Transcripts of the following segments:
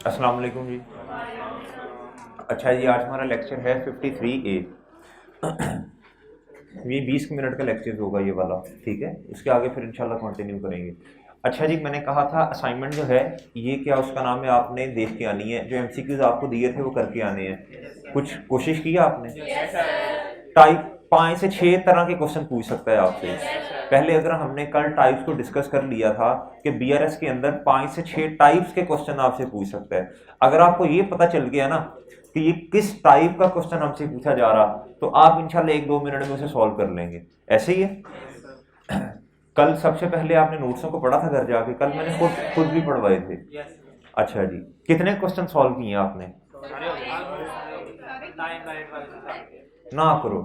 अस्सलाम वालेकुम जी। अच्छा जी, आज हमारा लेक्चर है 53A। ये 20 मिनट का लेक्चर होगा ये वाला, ठीक है। इसके आगे फिर इंशाल्लाह कंटिन्यू करेंगे। अच्छा जी, मैंने कहा था असाइनमेंट जो है ये क्या उसका नाम है, आपने देख के आनी है। जो एमसीक्यूज आपको दिए थे वो करके आने हैं। कुछ कोशिश की आपने? टाइप 5 से 6 तरह के क्वेश्चन पूछ सकता है आपसे। पहले अगर हमने कल टाइप्स को डिस्कस कर लिया था कि बीआरएस के अंदर 5 से 6 टाइप्स के क्वेश्चन आपसे पूछ सकता है। अगर आपको ये पता चल गया ना कि ये किस टाइप का क्वेश्चन हमसे पूछा जा रहा, तो आप इंशाल्लाह 1-2 मिनट में उसे सॉल्व कर लेंगे। ऐसे ही है। कल सबसे पहले आपने नोट्सों को पढ़ा था घर जाके? कल मैंने खुद भी पढ़वाए थे। अच्छा जी, कितने क्वेश्चन सॉल्व किए आपने? ना करो,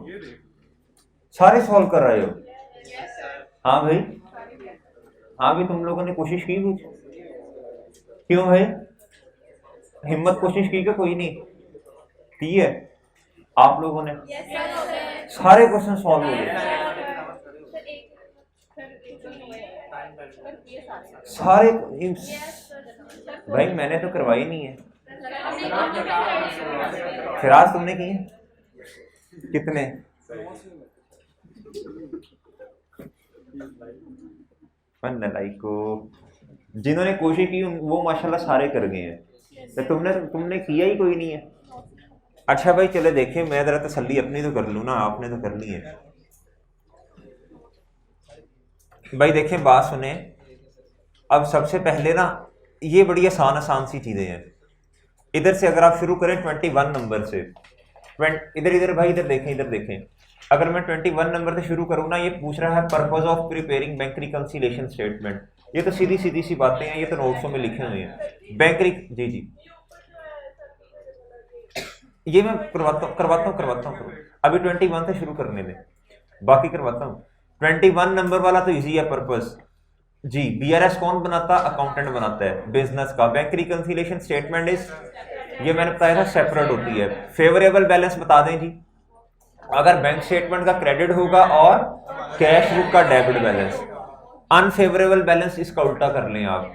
सारे सॉल्व कर रहे हो? हाँ भाई, हाँ भाई, तुम लोगों ने कोशिश की कुछ? क्यों भाई, हिम्मत कोशिश की क्या कोई नहीं की है? आप लोगों ने सारे क्वेश्चन सॉल्व हो गए? सारे भाई मैंने तो करवाई नहीं है। फिराज तुमने की है? कितने? को जिन्होंने कोशिश की वो माशाल्लाह सारे कर गए हैं, तो तुमने किया ही कोई नहीं है। अच्छा भाई चले देखें, मैं जरा तसल्ली अपनी तो कर लूँ ना, आपने तो करनी है। भाई देखें, बात सुने। अब सबसे पहले ना ये बड़ी आसान आसान सी चीजें हैं। इधर से अगर आप शुरू करें 21 नंबर से, इधर इधर भाई इधर देखें, इधर देखें। अगर मैं 21 नंबर से शुरू करूँ ना, ये पूछ रहा है purpose of preparing bank reconciliation statement. ये तो सीधी सीधी सी बातें हैं, ये तो नोट्सों में लिखे हुए हैं। जी जी, ये मैं करवाता हूँ। अभी 21 से शुरू करने दें, बाकी करवाता हूँ। 21 नंबर वाला तो इजी है, पर्पस। जी, बीआरएस कौन बनाता? अकाउंटेंट बनाता है बिजनेस का। बैंक रिकंसिलिएशन स्टेटमेंट इज, ये मैंने बताया था, सेपरेट होती है। फेवरेबल बैलेंस बता दें जी, अगर बैंक स्टेटमेंट का क्रेडिट होगा और कैश बुक का डेबिट बैलेंस। अनफेवरेबल बैलेंस इसका उल्टा कर लें आप।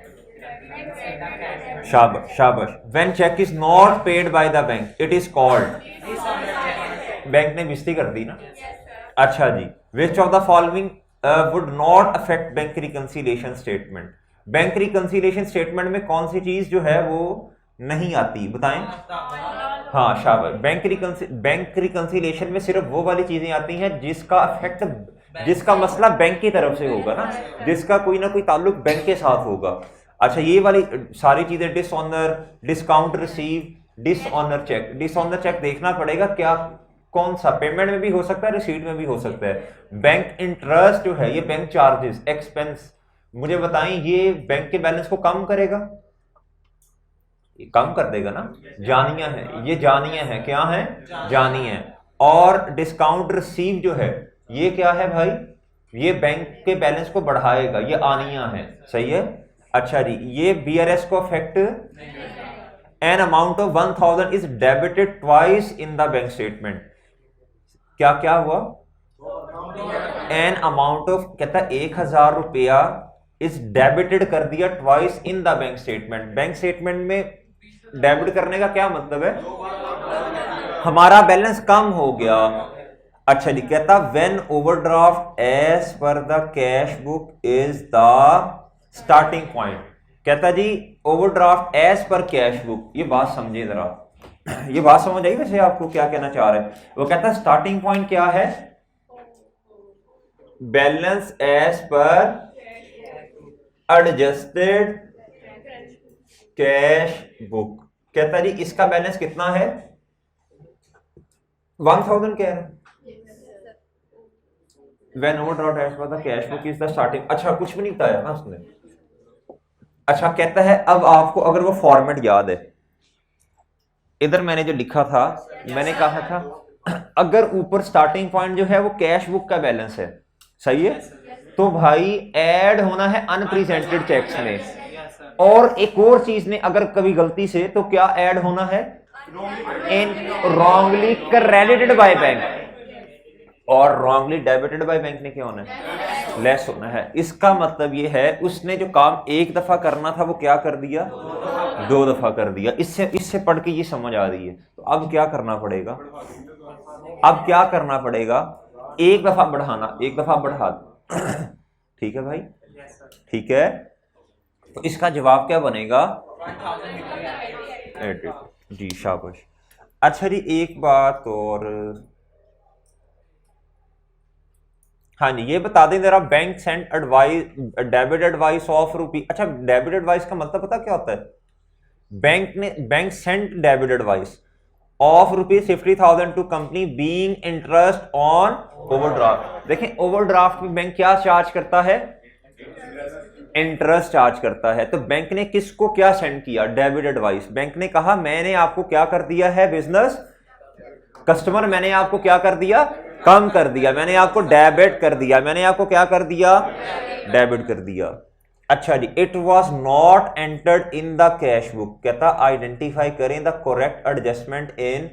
शाबाश शाबाश। When cheque is not paid by the bank it is called, bank ने बेइज्जती कर दी ना। अच्छा जी, which of the following would not affect bank reconciliation statement? Bank reconciliation statement में कौन सी चीज जो है वो नहीं आती, बताएं। हाँ शाबाश। बैंक रिकंसिलिएशन में सिर्फ वो वाली चीजें आती हैं जिसका अफेक्ट, जिसका मसला बैंक की तरफ से होगा ना, जिसका कोई ना कोई ताल्लुक बैंक के साथ होगा। अच्छा, ये वाली सारी चीजें, dishonour, discount receive, dishonour cheque. Dishonour cheque देखना पड़ेगा क्या, कौन सा, पेमेंट में भी हो सकता है, रिसीट में भी हो सकता है। बैंक इंटरेस्ट जो है, ये बैंक चार्जेस, एक्सपेंस, मुझे बताएं, ये बैंक के बैलेंस को कम करेगा? ये कम कर देगा ना। जानिया है, ये जानिया है, क्या है? जानिया है। और डिस्काउंट रिसीव जो है, ये क्या है भाई? ये बैंक के बैलेंस को बढ़ाएगा, ये आनिया है, सही है। अच्छा जी, ये बीआरएस को affect, an amount of 1000 is debited twice in the bank statement. क्या क्या हुआ? एन अमाउंट ऑफ, कहता 1000 रुपया इज डेबिटेड कर दिया twice in the bank statement. Bank statement में डेबिट करने का क्या मतलब है? हमारा बैलेंस कम हो गया। अच्छा जी, कहता when overdraft as per the cash book is the starting point. कहता जी overdraft as per cash book, ये बात समझिए जरा। ये बात समझ आई वैसे आपको क्या कहना चाह रहे हैं? वो कहता स्टार्टिंग पॉइंट क्या है? Balance as per adjusted cash book. कहता जी इसका बैलेंस कितना है? 1000 कह रहे हैं। When overdraft as per the cash book is the starting. अच्छा, कुछ भी नहीं बताया ना उसने। अच्छा, कहता है अब आपको अगर वो फॉर्मेट याद है, इधर मैंने जो लिखा था, मैंने कहा था अगर ऊपर स्टार्टिंग पॉइंट जो है वो कैश बुक का बैलेंस है, सही है, तो भाई ऐड होना है अनप्रेजेंटेड चेक्स में। और एक और चीज ने अगर कभी गलती से, तो क्या ऐड होना है? इन रॉन्गली क्रेडिटेड बाय बैंक, और रॉन्गली डेबिटेड बाय बैंक ने क्या होना है? लेस होना है। इसका मतलब ये है उसने जो काम एक दफा करना था वो क्या कर दिया? 2 दफा कर दिया। इससे इससे पढ़ के ये समझ आ रही है। तो अब क्या करना पड़ेगा, अब क्या करना पड़ेगा, 1 दफा बढ़ाना, 1 दफा बढ़ा ठीक है भाई, ठीक है। तो इसका जवाब क्या बनेगा, जी शाबाश। अच्छा जी एक बात और, हाँ जी ये बता दें जरा, bank send advice, debit advice of rupee, अच्छा डेबिट एडवाइस का मतलब पता क्या होता है, bank send debit advice of ₹50,000 to company being interest on overdraft. देखें ओवरड्राफ्ट में बैंक क्या चार्ज करता है, इंटरेस्ट चार्ज करता है। तो बैंक ने किसको क्या सेंड किया, डेबिट एडवाइस। बैंक ने कहा मैंने आपको क्या कर दिया है बिजनेस कस्टमर, मैंने आपको क्या कर दिया, कम कर दिया, मैंने आपको डेबिट कर दिया, मैंने आपको क्या कर दिया, डेबिट कर दिया। अच्छा जी, it was not entered in the cash book, कहता आइडेंटिफाई करें द करेक्ट एडजस्टमेंट इन,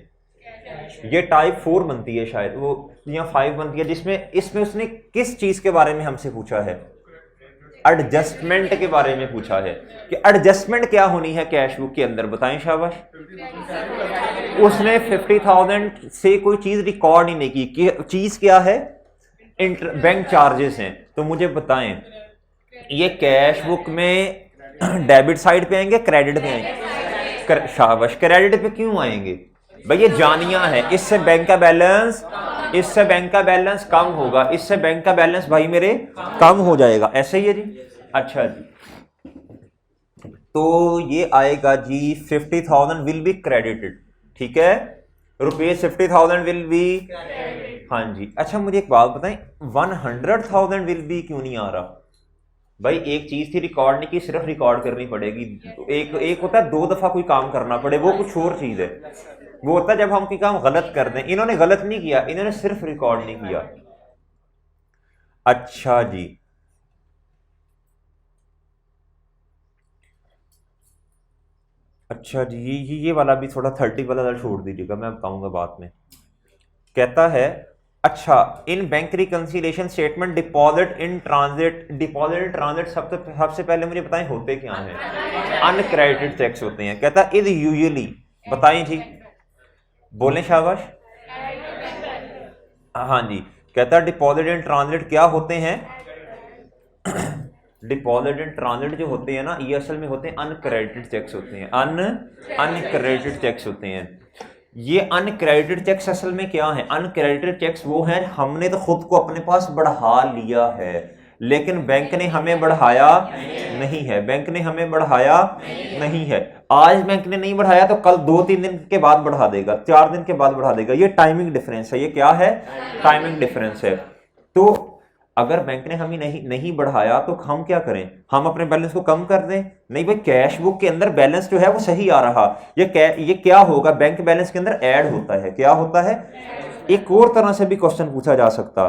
ये टाइप 4 बनती है शायद, वो या 5 बनती है, जिसमें इसमें उसने किस चीज के बारे में हमसे पूछा है, एडजस्टमेंट के बारे में पूछा है कि एडजस्टमेंट क्या होनी है कैश बुक के अंदर, बताएं शाबाश। उसने 50,000 से कोई चीज रिकॉर्ड ही नहीं की कि चीज क्या है, बैंक चार्जेस हैं। तो मुझे बताएं ये कैश बुक में डेबिट साइड पे आएंगे, क्रेडिट पे आएंगे, शाबाश क्रेडिट पे क्यों आएंगे भाई, ये जानिया है, इससे बैंक का बैलेंस, इससे बैंक का बैलेंस कम होगा, इससे बैंक का बैलेंस भाई मेरे कम हो जाएगा, ऐसे ही है जी। अच्छा जी तो ये आएगा जी 50,000 विल बी क्रेडिटेड, ठीक है, ₹50,000 विल बी, हाँ जी। अच्छा मुझे एक बात बताएं, 100,000 विल बी क्यों नहीं आ रहा भाई, एक चीज थी रिकॉर्ड नहीं की, सिर्फ रिकॉर्ड करनी पड़ेगी। एक होता है 2 दफा कोई काम करना पड़े, वो कुछ और चीज है। वो होता है जब हम कोई काम गलत कर दें, इन्होंने गलत नहीं किया, इन्होंने सिर्फ रिकॉर्ड नहीं किया। अच्छा जी अच्छा जी ये वाला भी थोड़ा 30 वाला छोड़ दीजिएगा, मैं बताऊंगा बाद में। कहता है अच्छा in bank reconciliation statement deposit in transit, deposit in transit सबसे पहले मुझे बताएं होते क्या हैं, अनक्रेडिटेड चेक्स होते हैं। कहता इज यूजुअली, बताएं जी, बोलें शाबाश, हाँ जी। कहता डिपॉजिट इन ट्रांजिट क्या होते हैं, डिपॉजिट इन ट्रांजिट जो होते हैं ना, ये असल में होते हैं अनक्रेडिटेड चेक्स होते हैं, अनक्रेडिटेड चेक्स होते हैं। ये अनक्रेडिटेड चेक्स असल में क्या है, अनक्रेडिटेड चेक्स वो हैं हमने तो खुद को अपने पास बढ़ा लिया है, लेकिन बैंक ने हमें बढ़ाया नहीं है, बैंक ने हमें बढ़ाया नहीं है। आज बैंक ने नहीं बढ़ाया तो कल 2-3 दिन के बाद बढ़ा देगा, 4 दिन के बाद बढ़ा देगा, ये टाइमिंग डिफरेंस है, ये क्या है, टाइमिंग डिफरेंस है। तो अगर बैंक ने हमें नहीं बढ़ाया तो हम क्या करें, हम अपने बैलेंस को कम कर दें, नहीं भाई कैश बुक के अंदर बैलेंस जो है वो सही आ रहा, ये क्या होगा, बैंक बैलेंस के अंदर ऐड होता है, क्या होता है। एक और तरह से भी क्वेश्चन पूछा जा सकता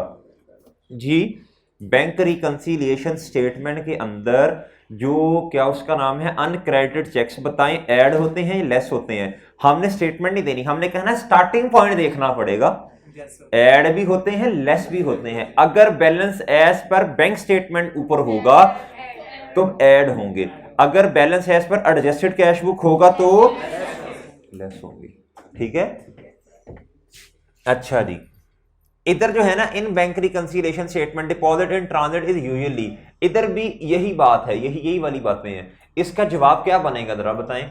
जी, बैंक रिकंसिलिएशन स्टेटमेंट के अंदर जो क्या उसका नाम है, अनक्रेडिटेड चेक्स, बताएं ऐड होते हैं या लेस होते हैं। हमने स्टेटमेंट नहीं देनी, हमने कहना स्टार्टिंग पॉइंट देखना पड़ेगा, ऐड भी होते हैं लेस भी होते हैं। अगर balance as per bank statement ऊपर होगा तो ऐड होंगे, अगर balance as per adjusted cash book होगा तो लेस होंगे, ठीक है। अच्छा जी इधर जो है ना, in bank reconciliation statement deposit in transit is usually, इधर भी यही बात है, यही वाली बातें हैं। इसका जवाब क्या बनेगा जरा बताएं,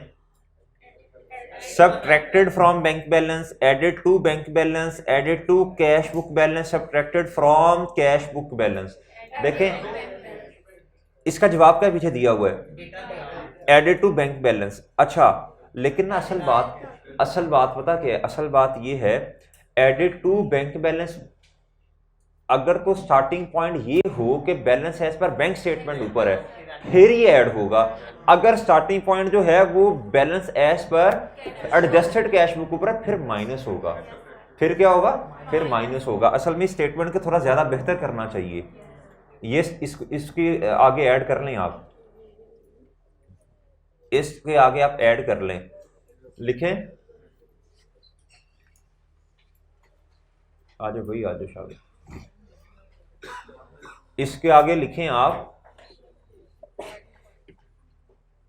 subtracted from bank balance, added to bank balance, added to cash book balance, subtracted from cash book balance। देखें इसका जवाब क्या पीछे दिया हुआ है, एडेड टू बैंक बैलेंस। अच्छा लेकिन ना असल बात पता क्या है, असल बात ये है एडेड टू बैंक बैलेंस, अगर तो स्टार्टिंग पॉइंट ये हो कि balance as per bank statement ऊपर है फिर ये ऐड होगा, अगर स्टार्टिंग पॉइंट जो है वो balance as per adjusted cash book ऊपर है फिर माइनस होगा, फिर क्या होगा, फिर माइनस होगा। असल में स्टेटमेंट को थोड़ा ज्यादा बेहतर करना चाहिए, ये इसके आगे ऐड कर लें आप, इसके आगे आप ऐड कर लें, लिखें आ जाओ भाई आ जाओ शाबाश, इसके आगे लिखें आप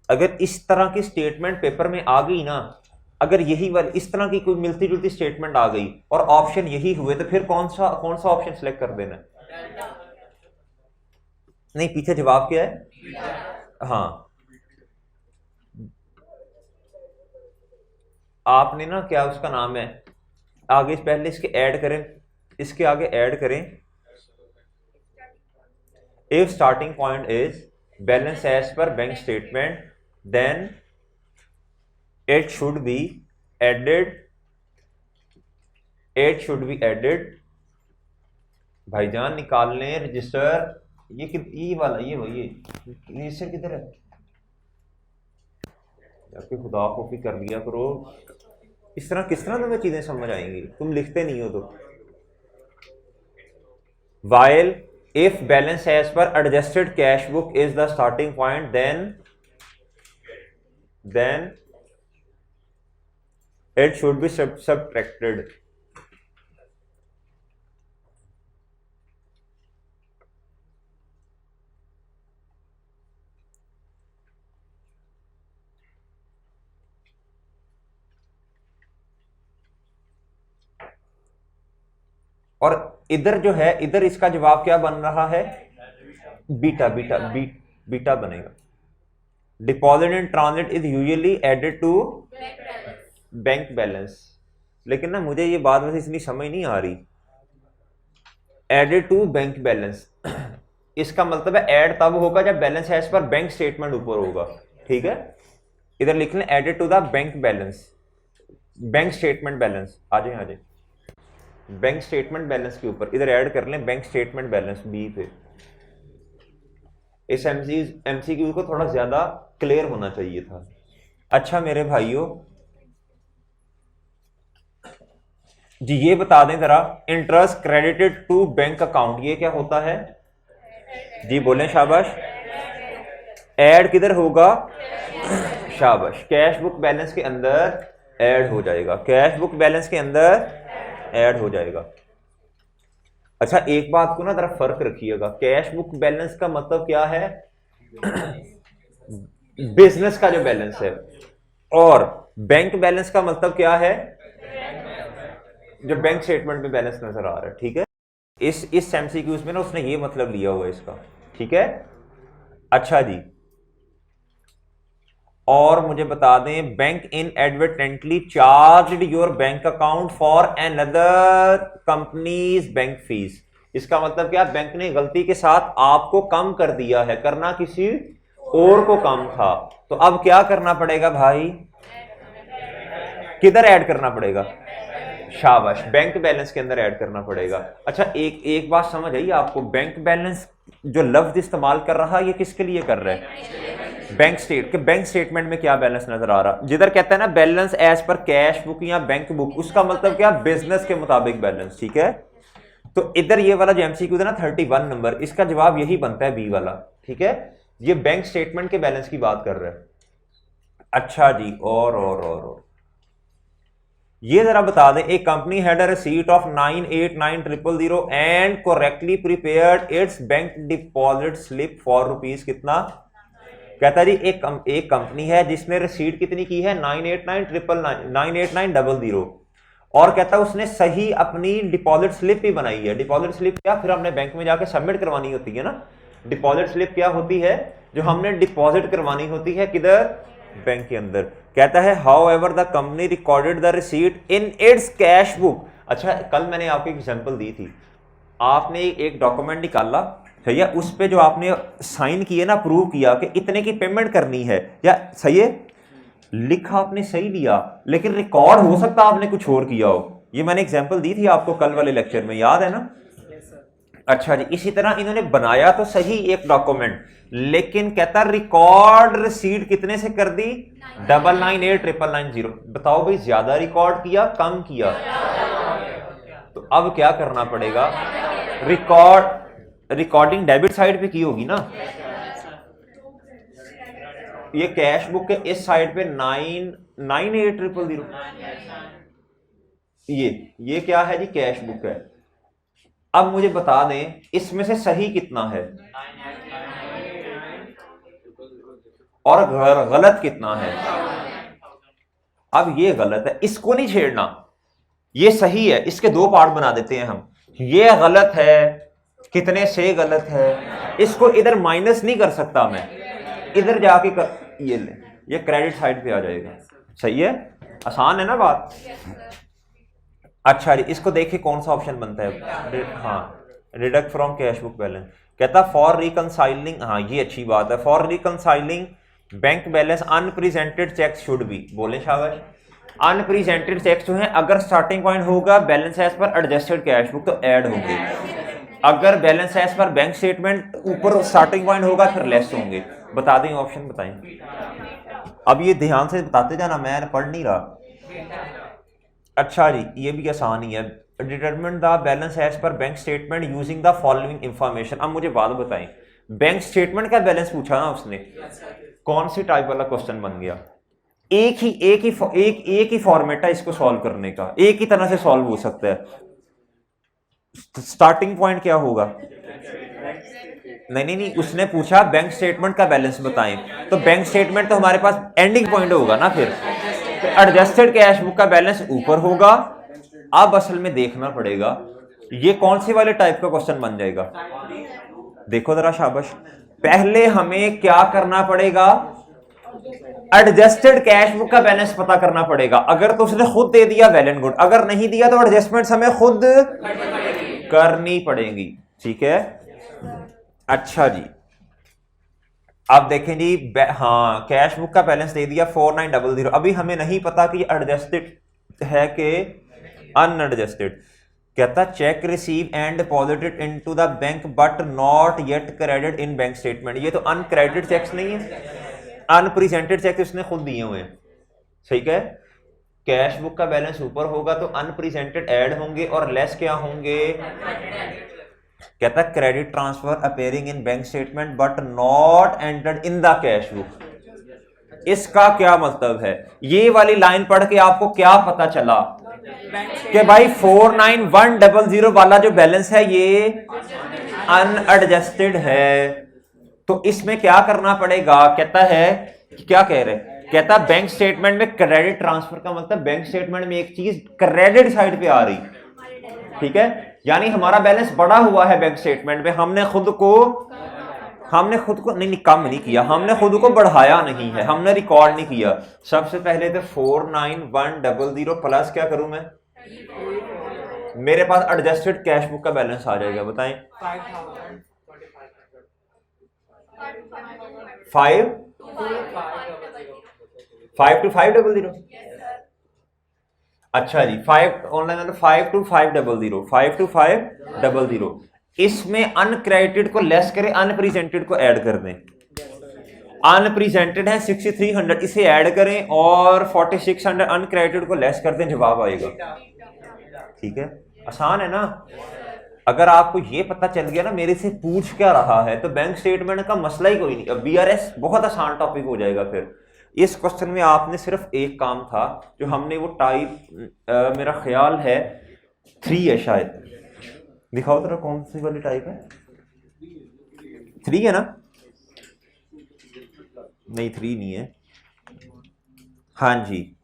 अगर इस तरह की स्टेटमेंट पेपर में आ गई ना, अगर यही वाली इस तरह की कोई मिलती जुलती स्टेटमेंट आ गई और ऑप्शन यही हुए, तो फिर कौन सा ऑप्शन सिलेक्ट कर देना? नहीं, पीछे जवाब क्या है? हाँ, आपने ना क्या उसका नाम है, आगे पहले इसके ऐड करें, इसके आगे ऐड करें, if starting point is balance as per bank statement, then it should be added, भाईजान निकाल लें रजिस्टर। ये वाला ये वही रजिस्टर किधर है? जाके खुदा कॉपी कर लिया करो। इस तरह किस तरह तुम्हें चीजें समझ आएंगी, तुम लिखते नहीं हो तो। while if balance as per adjusted cash book is the starting point, then it should be subtracted। और इधर जो है, इधर इसका जवाब क्या बन रहा है? बीटा बनेगा। Deposit in transit is usually added to bank balance. लेकिन ना मुझे ये बात वैसे इतनी समझ नहीं आ रही, एडेड टू बैंक बैलेंस इसका मतलब है ऐड तब होगा जब balance as per bank statement ऊपर होगा, ठीक है? इधर लिख लें added to the bank balance, bank statement balance. आ जाए बैंक स्टेटमेंट बैलेंस के ऊपर इधर ऐड कर लें बैंक स्टेटमेंट बैलेंस बी पे। इस एमसीक्यू को थोड़ा ज्यादा क्लियर होना चाहिए था। अच्छा मेरे भाइयों जी, ये बता दें जरा, interest credited to bank account ये क्या होता है जी? बोलें शाबाश। ऐड किधर होगा? शाबाश, कैश बुक बैलेंस के अंदर ऐड हो जाएगा, कैश बुक बैलेंस के अंदर ऐड हो जाएगा। अच्छा एक बात को ना जरा फर्क रखिएगा, कैश बुक बैलेंस का मतलब क्या है? बिजनेस का जो बैलेंस है, और बैंक बैलेंस का मतलब क्या है? जो बैंक स्टेटमेंट में बैलेंस नजर आ रहा है, ठीक है? इस एमसीक्यूज में ना उसने ये मतलब लिया हुआ है इसका, ठीक है? अच्छा जी, और मुझे बता दें, bank inadvertently charged your bank account for another companies bank fees. इसका मतलब क्या? बैंक ने गलती के साथ आपको कम कर दिया है, करना किसी और को कम था, तो अब क्या करना पड़ेगा भाई? किधर ऐड करना पड़ेगा? शाबाश, बैंक बैलेंस के अंदर ऐड करना पड़ेगा। अच्छा एक बात समझ आई आपको, बैंक बैलेंस जो लफ्ज इस्तेमाल कर रहा है ये किसके लिए कर रहा है? बैंक स्टेटमेंट में क्या बैलेंस नजर आ रहा? जिधर कहता है ना balance as per cash book या बैंक बुक, उसका मतलब क्या? बिजनेस के मुताबिक बैलेंस, ठीक है? तो इधर ये वाला जो एमसीक्यू है ना 31 नंबर, इसका जवाब यही बनता है बी वाला, ठीक है? ये बैंक स्टेटमेंट के बैलेंस की बात कर रहा है। अच्छा जी, और ये जरा बता दें, एक company had a receipt of 989000 and correctly prepared it's bank deposit slip for rupees कितना? कहता जी एक कंपनी है जिसने रिसीट कितनी की है? 989000 और कहता उसने सही अपनी डिपॉजिट स्लिप भी बनाई है। डिपॉजिट स्लिप क्या? फिर हमने बैंक में जाके सबमिट करवानी होती है ना। डिपॉजिट स्लिप क्या होती है? जो हमने डिपॉजिट करवानी होती है किधर? बैंक के अंदर। कहता है how ever the company recorded the receipt in its cash book. अच्छा कल मैंने आपको एक एग्जांपल दी थी, आपने एक डॉक्यूमेंट निकाला, सही है, उस पे जो आपने साइन किए ना, प्रूव किया कि इतने की पेमेंट करनी है, या सही है लिखा आपने सही लिया, लेकिन रिकॉर्ड हो सकता आपने कुछ और किया हो। ये मैंने एग्जांपल दी थी आपको कल वाले लेक्चर में, याद है ना? अच्छा जी, इसी तरह इन्होंने बनाया तो सही एक डॉक्यूमेंट, लेकिन कहता रिकॉर्ड रिसीट कितने से कर दी? 998990। बताओ भाई ज्यादा रिकॉर्ड किया कम किया? तो अब क्या करना पड़ेगा? रिकॉर्डिंग डेबिट साइड पे की होगी ना, ये कैश बुक के इस साइड पे 998000। ये क्या है जी? कैश बुक है। अब मुझे बता दें इसमें से सही कितना है, और गलत कितना है। अब ये गलत है, इसको नहीं छेड़ना, ये सही है, इसके दो पार्ट बना देते हैं हम। ये गलत है, कितने से गलत है, इसको इधर माइनस नहीं कर सकता मैं, इधर जाके कर, ये ले, ये क्रेडिट साइड पे आ जाएगा। सही है, आसान है ना बात। अच्छा जी, इसको देखिए कौन सा ऑप्शन बनता है। हाँ, deduct from cash book balance. कहता फॉर रिकंसाइलिंग, हाँ ये अच्छी बात है, for reconciling bank balance unpresented cheques should be, बोले शाबाश। अनप्रेजेंटेड चेक्स जो है अगर स्टार्टिंग पॉइंट होगा balance as per adjusted cash book तो ऐड होंगे, अगर balance as per bank statement ऊपर स्टार्टिंग पॉइंट होगा फिर लेस होंगे। बता दें ऑप्शन बताएं। अब ये ध्यान से बताते जाना, मैं पढ़ नहीं रहा। अच्छा जी, ये भी आसान ही है। Determine the balance as per bank statement using the following information. अब मुझे बात बताएं, बैंक स्टेटमेंट का बैलेंस पूछा ना उसने, कौन सी टाइप वाला क्वेश्चन बन गया। एक ही फॉर्मेट है इसको सॉल्व करने का, एक ही तरह से सॉल्व हो सकता है। स्टार्टिंग पॉइंट क्या होगा? नहीं, उसने पूछा बैंक स्टेटमेंट का बैलेंस बताएं, तो बैंक स्टेटमेंट तो हमारे पास एंडिंग पॉइंट होगा ना, फिर एडजस्टेड कैश बुक का बैलेंस ऊपर होगा। अब असल में देखना पड़ेगा ये कौन सी वाले टाइप का क्वेश्चन बन जाएगा। देखो जरा शाबाश, पहले हमें क्या करना पड़ेगा, एडजस्टेड कैश बुक का बैलेंस पता करना पड़ेगा। अगर तो उसने खुद दे दिया वेल एंड गुड, अगर नहीं दिया तो एडजस्टमेंट्स हमें खुद करनी पड़ेंगी। ठीक है, अच्छा जी, अब देखें जी, हाँ कैश बुक का बैलेंस दे दिया 4900। अभी हमें नहीं पता कि एडजस्टेड है कि अनएडजस्टेड। कहता check receive and deposited into the bank but not yet credit in bank statement. ये तो अनक्रेडिटेड चेक्स नहीं है, अनप्रेजेंटेड चेक उसने खुद दिए हुए हैं। ठीक है, कैश बुक का बैलेंस ऊपर होगा तो अनप्रेजेंटेड ऐड होंगे और लेस क्या होंगे। कहता credit transfer appearing in bank statement but not entered in the cash book. इसका क्या मतलब है? ये वाली लाइन पढ़ के आपको क्या पता चला कि भाई 49100 वाला जो बैलेंस है ये अनएडजस्टेड है, तो इसमें क्या करना पड़ेगा। कहता है क्या कह रहे, कहता बैंक स्टेटमेंट में क्रेडिट ट्रांसफर का मतलब बैंक स्टेटमेंट में एक चीज क्रेडिट साइड पे आ रही। ठीक है, यानी हमारा बैलेंस बढ़ा हुआ है बैंक स्टेटमेंट में, हमने खुद को नहीं कम नहीं किया, हमने खुद को बढ़ाया नहीं है, हमने रिकॉर्ड नहीं किया। सबसे पहले तो 49100 प्लस क्या करूं मैं, मेरे पास एडजस्टेड कैश बुक का बैलेंस आ जाएगा। बताएं 52500। अच्छा जी, 52500 इसमें अनक्रेडिटेड को लेस करें, अनप्रेजेंटेड को ऐड कर दें। अनप्रेजेंटेड है 6300, इसे ऐड करें और 4600 अनक्रेडिटेड को लेस कर दें, जवाब आएगा। ठीक है, आसान है ना। अगर आपको ये पता चल गया ना मेरे से पूछ क्या रहा है, तो बैंक स्टेटमेंट का मसला ही कोई नहीं। अब बीआरएस बहुत आसान टॉपिक हो जाएगा। फिर इस क्वेश्चन में आपने सिर्फ एक काम था जो हमने वो टाइप मेरा ख्याल है 3 है शायद, दिखाओ तरह कौन सी वाली टाइप है। 3 है ना? नहीं 3 नहीं है। हाँ जी,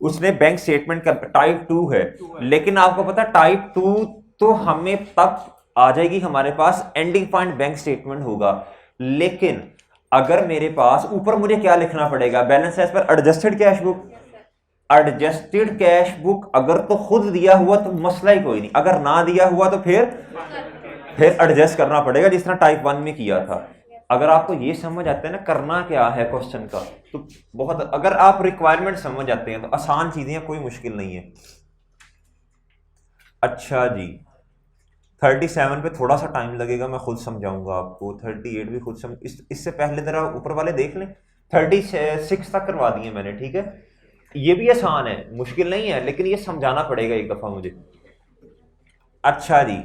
उसने बैंक स्टेटमेंट का टाइप 2 है, लेकिन आपको पता टाइप 2 तो हमें तब आ जाएगी हमारे पास एंडिंग पॉइंट बैंक स्टेटमेंट होगा। लेकिन अगर मेरे पास ऊपर मुझे क्या लिखना पड़ेगा, balance as per adjusted cash book. Adjusted cash book अगर तो खुद दिया हुआ तो मसला ही कोई नहीं, अगर ना दिया हुआ तो फिर एडजस्ट करना पड़ेगा, जिस तरह टाइप 1 में किया था। अगर आपको ये समझ आता है ना करना क्या है क्वेश्चन का, तो बहुत, अगर आप रिक्वायरमेंट समझ जाते हैं तो आसान चीजें हैं, कोई मुश्किल नहीं है। अच्छा जी, 37 पे थोड़ा सा टाइम लगेगा, मैं खुद समझाऊंगा आपको। 38 भी खुद इससे पहले जरा ऊपर वाले देख लें। 36 तक करवा दिए मैंने। ठीक है, ये भी आसान है, मुश्किल नहीं है, लेकिन ये समझाना पड़ेगा एक दफा मुझे। अच्छा जी,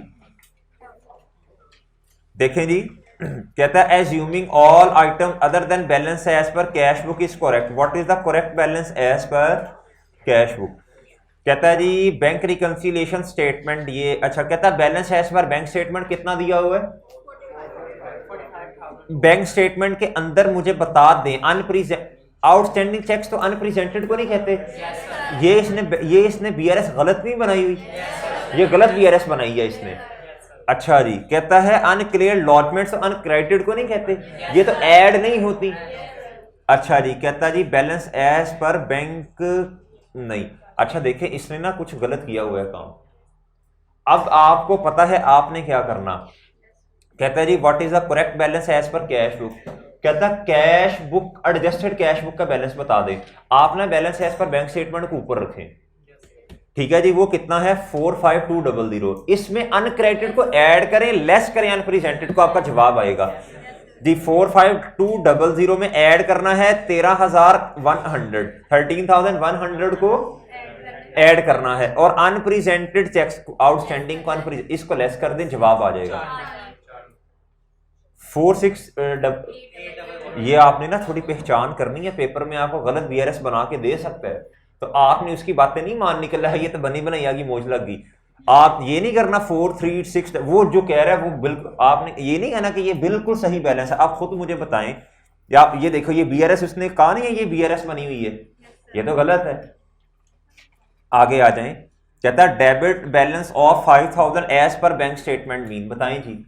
देखें जी, कहता है assuming all item other than balance as per cash book is correct, what is the correct balance as per cash book. कहता है जी बैंक रिकंसिलिएशन स्टेटमेंट ये, अच्छा कहता है balance as per bank statement कितना दिया हुआ है, बैंक स्टेटमेंट के अंदर मुझे बता दें आउटस्टैंडिंग चेक्स तो अनप्रेजेंटेड को नहीं कहते। ये इसने बीआरएस गलत नहीं बनाई हुई, ये गलत बीआरएस बनाई है इसने। अच्छा जी, कहता है अनक्लियर लॉटमेंट्स तो अनक्रेडिटेड को नहीं कहते, ये तो ऐड नहीं होती। अच्छा जी, कहता जी बैलेंस एज पर बैंक नहीं। अच्छा देखें, इसने ना कुछ गलत किया हुआ है काम। अब आपको पता है आपने क्या करना। कहता है जी what is the correct balance as per cash book. कहता cash book adjusted cash book का बैलेंस बता दें। आपने balance as per bank statement को ऊपर रखें, ठीक है जी। वो कितना है 45200। इसमें अनक्रेडिटेड को ऐड करें, लेस करें अनप्रेजेंटेड को, आपका जवाब आएगा जी 45200 में ऐड करना है 13,100 को ऐड करना है, और अनप्रेजेंटेड चेक्स आउटस्टैंडिंग को इसको लेस कर दें, जवाब आ जाएगा 46। ये आपने ना थोड़ी पहचान करनी है, पेपर में आपको गलत बीआरएस बना के दे सकता है, तो आपने उसकी बातें नहीं मान निकल है, ये तो बनी बनाई आगे मौज लग गई। आप ये नहीं करना 436 वो जो कह रहा है वो बिल्कुल, आपने ये नहीं कहना कि ये बिल्कुल सही बैलेंस है। आप खुद मुझे बताएं, या ये देखो ये बीआरएस उसने कहा नहीं है ये बीआरएस बनी हुई है, ये तो गलत है। आगे आ जाएं, कहता है debit balance of 5000 as per bank statement mean, बताएं जी।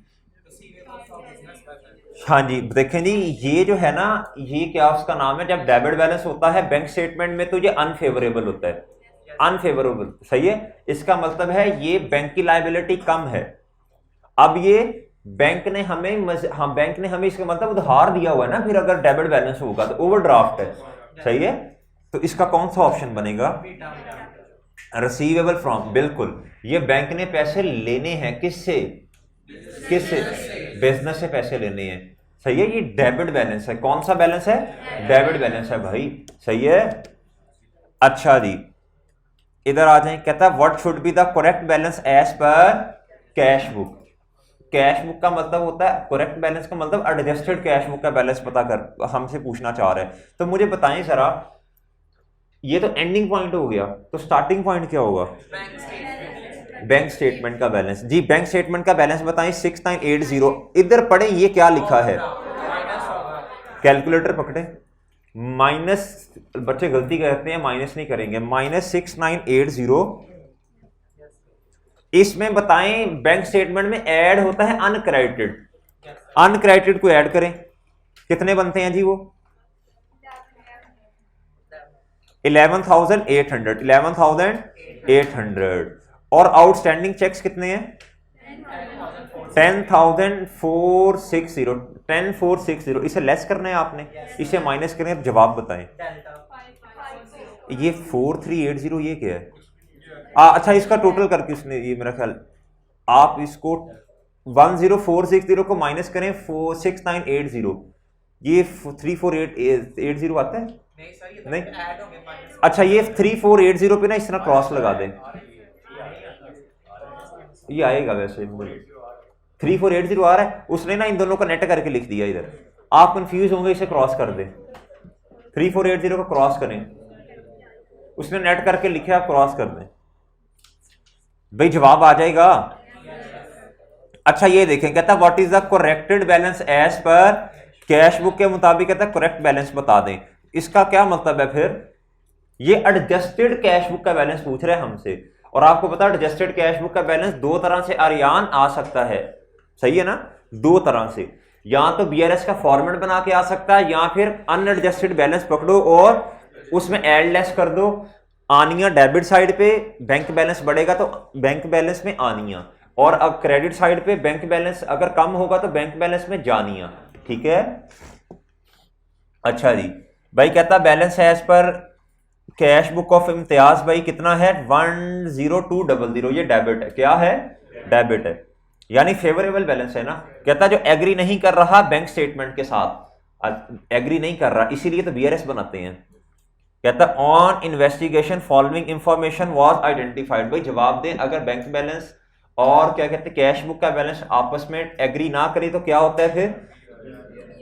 हाँ जी, देखें जी ये जो है ना, ये क्या उसका नाम है, जब डेबिट बैलेंस होता है बैंक स्टेटमेंट में तो ये अनफेवरेबल होता है, अनफेवरेबल, सही है। इसका मतलब है ये बैंक की लायबिलिटी कम है। अब ये बैंक ने हमें इसका मतलब उधार दिया हुआ है ना, फिर अगर डेबिट बैलेंस होगा तो ओवरड्राफ्ट है, सही है। तो इसका कौन सा ऑप्शन बनेगा, रिसीवेबल फ्रॉम, बिल्कुल। ये बैंक ने पैसे लेने हैं किससे, बिजनेस से पैसे लेने हैं, सही है। ये डेबिट बैलेंस है, कौन सा बैलेंस है, डेबिट बैलेंस है भाई, सही है। अच्छा जी, इधर आ जाएं, कहता है what should be the correct balance as per cash book. Cash book का मतलब होता है, करेक्ट बैलेंस का मतलब एडजस्टेड कैश बुक का बैलेंस पता कर हमसे पूछना चाह रहा है। तो मुझे बताएं जरा, ये तो एंडिंग पॉइंट हो गया, तो स्टार्टिंग पॉइंट क्या होगा, बैंक स्टेटमेंट का बैलेंस। जी बैंक स्टेटमेंट का बैलेंस बताएं 6980। इधर पढ़े ये क्या लिखा है, कैलकुलेटर पकड़े, माइनस, बच्चे गलती करते हैं माइनस नहीं करेंगे, -6980। इसमें बताएं बैंक स्टेटमेंट में ऐड होता है अनक्रेडिटेड, अनक्रेडिटेड को ऐड करें, कितने बनते हैं जी वो 11,800 और आउटस्टैंडिंग चेक्स कितने हैं 10,460। इसे लेस करना है आपने, इसे माइनस करें, अब जवाब बताएं। ये 4380 ये क्या है, अच्छा इसका टोटल करके उसने ये मेरा ख्याल, आप इसको 10460 को माइनस करें 6980, ये 34880 आता है नहीं, अच्छा ये 3480 पे ना इस तरह क्रॉस लगा दें, ये आएगा वैसे 3480 आ रहा है, उसने ना इन दोनों का नेट करके लिख दिया इधर, आप कंफ्यूज होंगे, इसे क्रॉस कर दें, 3480 को क्रॉस करें, उसने नेट करके लिखा, आप क्रॉस कर दें भाई, जवाब आ जाएगा। अच्छा ये देखें, कहता है what is the corrected balance as per cash book के मुताबिक, कहता है करेक्ट बैलेंस बता दें। इसका क्या मतलब है फिर, ये एडजस्टेड कैश बुक का बैलेंस पूछ रहे हैं हमसे, और आपको पता है एडजस्टेड कैश बुक का बैलेंस दो तरह से आरियान आ सकता है, सही है ना, दो तरह से, या तो बीआरएस का फॉर्मेट बना के आ सकता है, या फिर अनएडजस्टेड बैलेंस पकड़ो और उसमें एड लेस कर दो, आनिया डेबिट साइड पे बैंक बैलेंस बढ़ेगा तो बैंक बैलेंस में आनिया, और अब क्रेडिट साइड पे बैंक बैलेंस अगर कम होगा तो बैंक बैलेंस में जानिया, ठीक है। अच्छा जी भाई, कहता बैलेंस है as per cash book of Imtiaz भाई कितना है 10200, ये डेबिट है, क्या है डेबिट है, यानी फेवरेबल बैलेंस है ना। कहता जो एग्री नहीं कर रहा बैंक स्टेटमेंट के साथ, एग्री नहीं कर रहा, इसीलिए तो बीआरएस बनाते हैं। कहता on investigation following information was identified, भाई जवाब दें, अगर बैंक बैलेंस और क्या कहते हैं कैश बुक का बैलेंस आपस में एग्री ना करे तो क्या होता है फिर,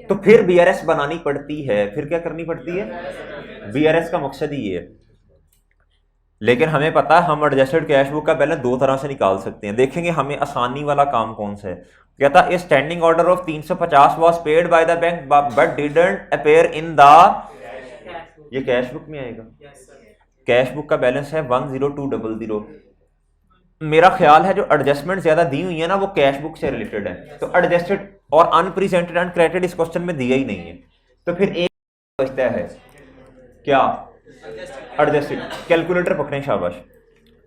तो फिर बीआरएस बनानी पड़ती है, फिर क्या करनी पड़ती है, बीआरएस का मकसद ही है। लेकिन हमें पता है हम एडजस्टेड कैश बुक का बैलेंस दो तरह से निकाल सकते हैं। देखेंगे हमें आसानी वाला काम कौन सा है। कहता है standing order of 350 was paid by the bank but didn't appear in the, ये कैश बुक में आएगा। कैश बुक का बैलेंस है 10200। मेरा ख्याल है जो एडजस्टमेंट ज्यादा दी हुई है ना वो कैश बुक से रिलेटेड है, तो एडजस्टेड और अनप्रेजेंटेड अनक्रेडिटेड इस क्वेश्चन में दिया ही नहीं है। तो फिर एक बचता है क्या, एडजस्टेड। कैलकुलेटर पकड़ें, शाबाश।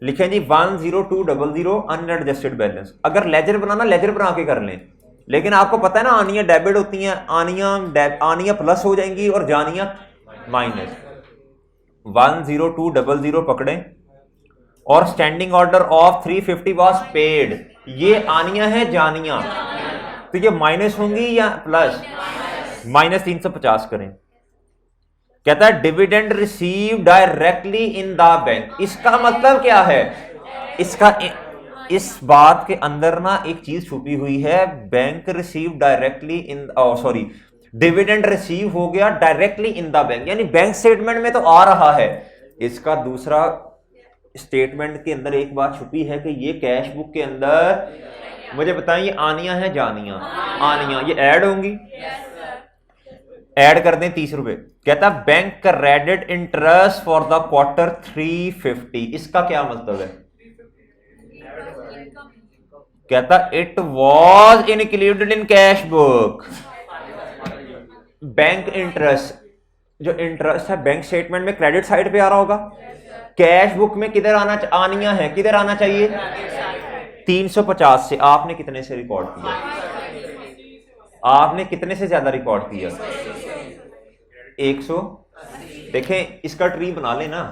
लिखें जी 10200 अनएडजस्टेड बैलेंस। अगर लेजर बनाना लेजर बना के कर लें, लेकिन आपको पता है ना आनियां डेबिट होती हैं, आनियां प्लस हो जाएंगी और जानियां माइनस। 10200 पकड़ें और standing order of 350 was paid, ये आनियां है जानियां, तो ये माइनस होंगी या प्लस, माइनस 350 करें। कहता है dividend receive directly in the bank. इसका मतलब क्या है, इसका इस बात के अंदर ना एक चीज छुपी हुई है, bank receive directly in, sorry dividend receive हो गया डायरेक्टली इन द बैंक, यानी बैंक स्टेटमेंट में तो आ रहा है। इसका दूसरा स्टेटमेंट के अंदर एक बात छुपी है कि ये कैश बुक के अंदर, मुझे बताएं ये आनियां है जानियां, आनियां ये ऐड होंगी, ऐड कर दें 30 रुपए। कहता bank credit interest for the quarter 350, इसका क्या मतलब है। कहता it was included in cash book. Bank interest, जो इंटरेस्ट है बैंक स्टेटमेंट में क्रेडिट साइड पे आ रहा होगा, कैश बुक में किधर आना, आनियां है किधर आना चाहिए 350 से। आपने कितने से रिकॉर्ड किया, आपने कितने से ज्यादा रिकॉर्ड किया 100। देखें इसका ट्री बना लेना,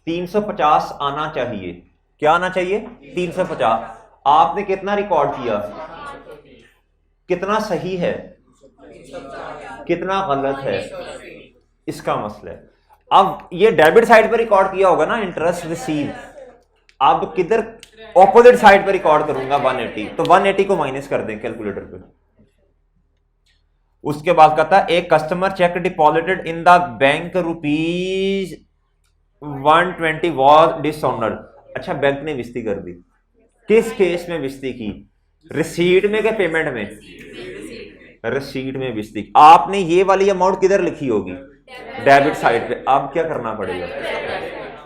350 आना चाहिए, क्या आना चाहिए 350। आपने कितना रिकॉर्ड किया, कितना सही है कितना गलत है, इसका मसला है। अब ये डेबिट साइड पर रिकॉर्ड किया होगा ना इंटरेस्ट रिसीव, अब किधर ऑपोजिट साइड पर रिकॉर्ड करूंगा 180, तो 180 को माइनस कर दें कैलकुलेटर पे। उसके बाद कहता है एक customer check deposited in the bank rupees 120 was dishonoured. अच्छा बैंक ने विस्ती कर दी, किस केस में विस्ती की, रिसीट में के पेमेंट में, रिसीट में विस्ती। आपने ये वाली अमाउंट किधर लिखी होगी डेबिट साइड पे। अब क्या करना पड़ेगा,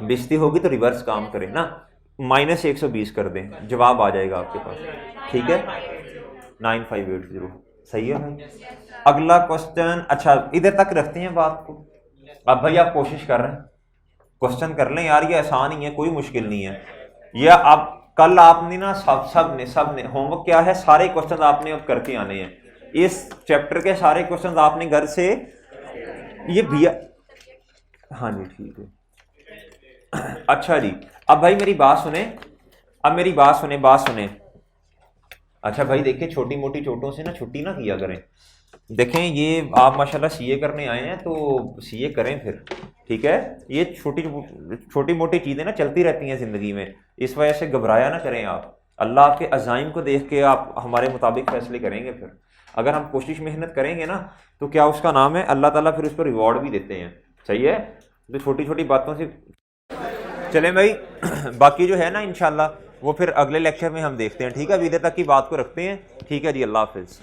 विस्ती होगी तो रिवर्स काम करें ना, माइनस 120 कर दें, जवाब आ जाएगा आपके पास। ठीक है 9580 सही है भाई। अगला क्वेश्चन, अच्छा इधर तक रखते हैं बात को। अब भाई आप कोशिश कर रहे हैं, क्वेश्चन कर लें यार, ये आसान ही है, कोई मुश्किल नहीं है। या आप कल आपने ना सब ने होमवर्क क्या है, सारे क्वेश्चन आपने अब करके आने हैं। इस चैप्टर के सारे क्वेश्चन आपने घर से, ये भी, हाँ जी ठीक है। अच्छा जी अब भाई मेरी बात सुने, अब मेरी बात सुने। अच्छा भाई देखिए छोटी मोटी चोटों से ना छुट्टी ना किया करें। देखें ये आप माशाल्लाह सीए करने आए हैं तो सीए करें फिर, ठीक है। ये छोटी मोटी चीज़ें ना चलती रहती हैं ज़िंदगी में, इस वजह से घबराया ना करें आप। अल्लाह आपके अज़ाइम को देख के आप हमारे मुताबिक फैसले करेंगे। फिर अगर हम कोशिश मेहनत करेंगे ना तो क्या उसका नाम है, अल्लाह ताला फिर उस पर रिवॉर्ड भी देते हैं। सही है, तो छोटी छोटी बातों से चलें भाई। बाकी जो है ना इंशाल्लाह वो फिर अगले लेक्चर में हम देखते हैं। ठीक है, अभी इधर तक की बात को रखते हैं। ठीक है जी, अल्लाह हाफिज़।